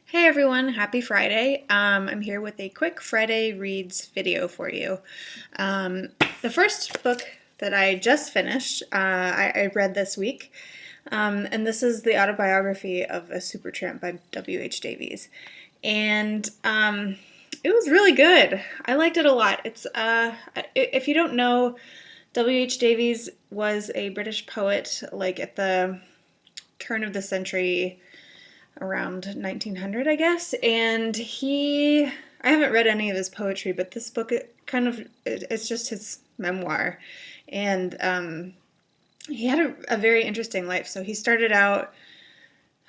Hey everyone, happy Friday. I'm here with a quick Friday Reads video for you. Um, the first book that I just finished, I read this week, and this is the autobiography of a Super-Tramp by W.H. Davies. And it was really good. I liked it a lot. If you don't know, W.H. Davies was a British poet, like at the turn of the century, around 1900, I guess. And I haven't read any of his poetry, but this book, it's just his memoir. And he had a very interesting life. So he started out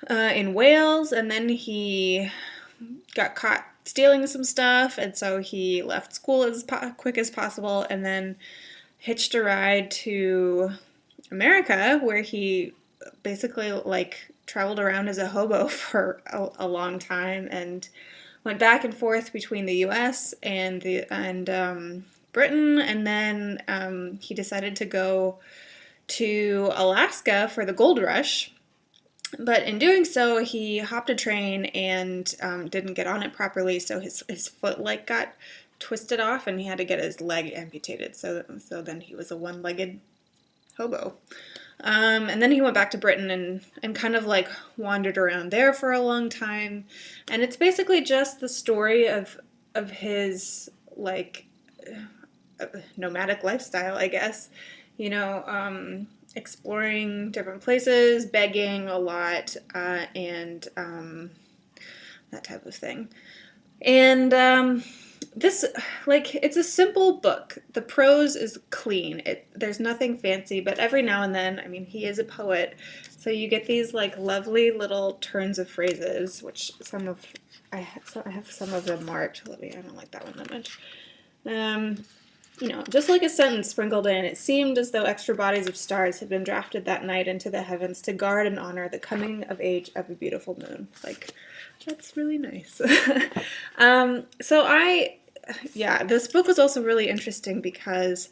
in Wales, and then he got caught stealing some stuff, and so he left school as quick as possible, and then hitched a ride to America, where he basically traveled around as a hobo for a long time and went back and forth between the U.S. and Britain, and then he decided to go to Alaska for the gold rush. But in doing so, he hopped a train and didn't get on it properly, so his foot got twisted off, and he had to get his leg amputated. So then he was a one-legged hobo. And then he went back to Britain and kind of wandered around there for a long time. And it's basically just the story of his nomadic lifestyle, I guess. Exploring different places, begging a lot, and that type of thing. And it's a simple book. The prose is clean. There's nothing fancy, but every now and then, I mean, he is a poet, so you get these lovely little turns of phrases, which I have some of them marked. I don't like that one that much. Just like a sentence sprinkled in, it seemed as though extra bodies of stars had been drafted that night into the heavens to guard and honor the coming of age of a beautiful moon. That's really nice. This book was also really interesting because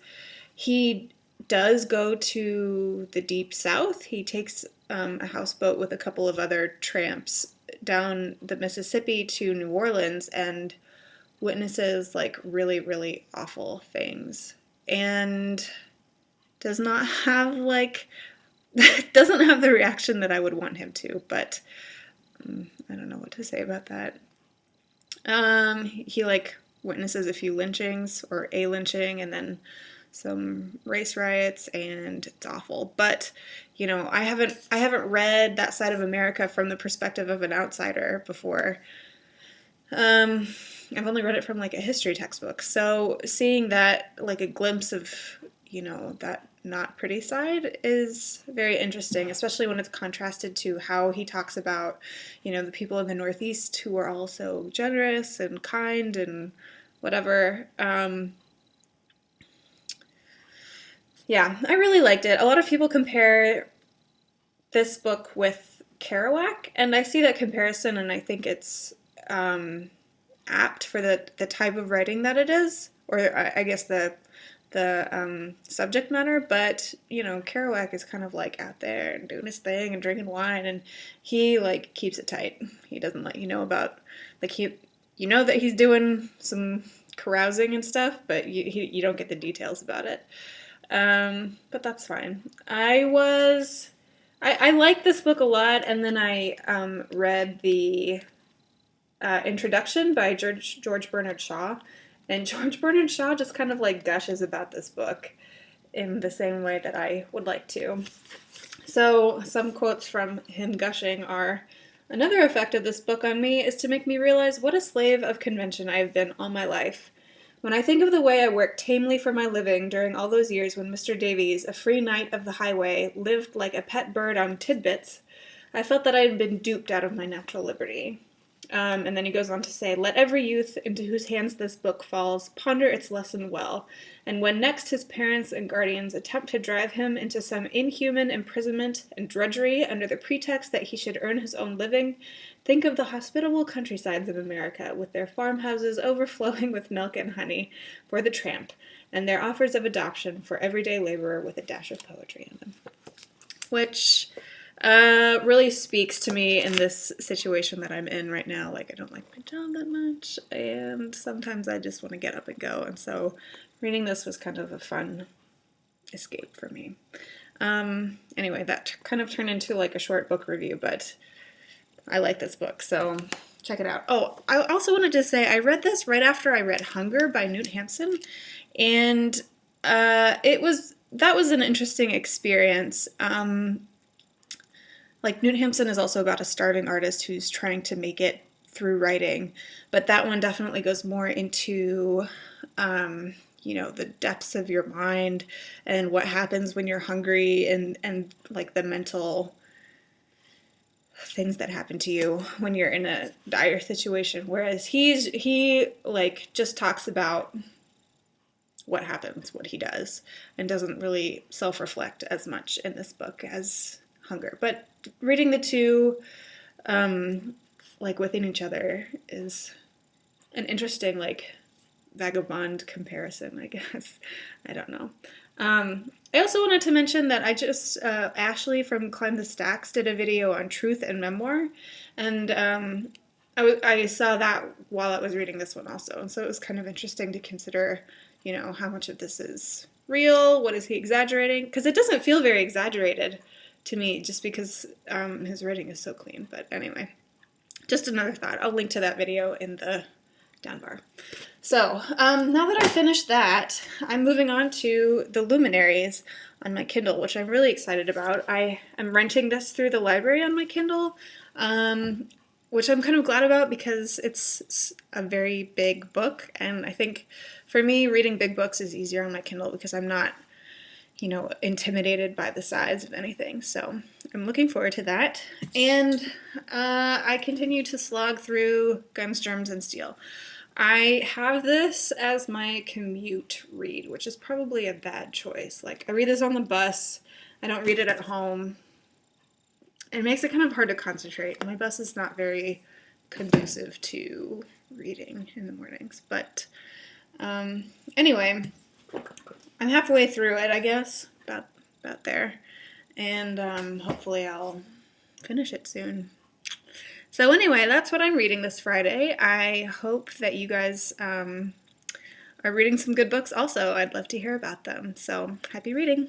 he does go to the deep south. He takes a houseboat with a couple of other tramps down the Mississippi to New Orleans and witnesses really, really awful things, and does not have doesn't have the reaction that I would want him to, but I don't know what to say about that. He witnesses a few lynchings, or a lynching, and then some race riots, and it's awful. But I haven't read that side of America from the perspective of an outsider before. I've only read it from a history textbook, so seeing that a glimpse of that not pretty side is very interesting, especially when it's contrasted to how he talks about the people in the Northeast who are all so generous and kind and whatever. Yeah, I really liked it. A lot of people compare this book with Kerouac, and I see that comparison, and I think it's apt for the type of writing that it is, or I guess the subject matter. But Kerouac is kind of out there and doing his thing and drinking wine, and he keeps it tight. He doesn't let you know about that he's doing some carousing and stuff, but you don't get the details about it. But that's fine. I liked this book a lot, and then I read the introduction by George Bernard Shaw, and George Bernard Shaw just kind of gushes about this book in the same way that I would like to. So some quotes from him gushing are, "Another effect of this book on me is to make me realize what a slave of convention I have been all my life. When I think of the way I worked tamely for my living during all those years when Mr. Davies, a free knight of the highway, lived like a pet bird on tidbits, I felt that I had been duped out of my natural liberty." And then he goes on to say, "Let every youth into whose hands this book falls ponder its lesson well, and when next his parents and guardians attempt to drive him into some inhuman imprisonment and drudgery under the pretext that he should earn his own living, think of the hospitable countrysides of America, with their farmhouses overflowing with milk and honey for the tramp, and their offers of adoption for everyday laborer with a dash of poetry in them." Which really speaks to me in this situation that I'm in right now. Like, I don't like my job that much, and sometimes I just want to get up and go. And so reading this was kind of a fun escape for me. Anyway, that kind of turned into like a short book review, but I like this book, so check it out. Oh, I also wanted to say I read this right after I read Hunger by Newt Hampson, and that was an interesting experience. Like, Newt Hampson is also about a starving artist who's trying to make it through writing, but that one definitely goes more into the depths of your mind and what happens when you're hungry, and like the mental things that happen to you when you're in a dire situation. Whereas he like just talks about what happens, what he does, and doesn't really self-reflect as much in this book as Hunger. But reading the two like within each other is an interesting like vagabond comparison, I guess. I don't know. I also wanted to mention that I just, Ashley from Climb the Stacks did a video on truth and memoir, and I saw that while I was reading this one also, and so it was kind of interesting to consider, how much of this is real, what is he exaggerating, because it doesn't feel very exaggerated to me, just because his writing is so clean. But anyway, just another thought. I'll link to that video in the down bar. So, now that I finished that, I'm moving on to the Luminaries on my Kindle, which I'm really excited about. I am renting this through the library on my Kindle, which I'm kind of glad about because it's a very big book, and I think for me, reading big books is easier on my Kindle because I'm not, intimidated by the size of anything. So I'm looking forward to that. And I continue to slog through Guns, Germs, and Steel. I have this as my commute read, which is probably a bad choice. Like, I read this on the bus. I don't read it at home. It makes it kind of hard to concentrate. My bus is not very conducive to reading in the mornings. But anyway, I'm halfway through it, I guess, about there. And hopefully I'll finish it soon. So anyway, that's what I'm reading this Friday. I hope that you guys are reading some good books also. I'd love to hear about them. So happy reading.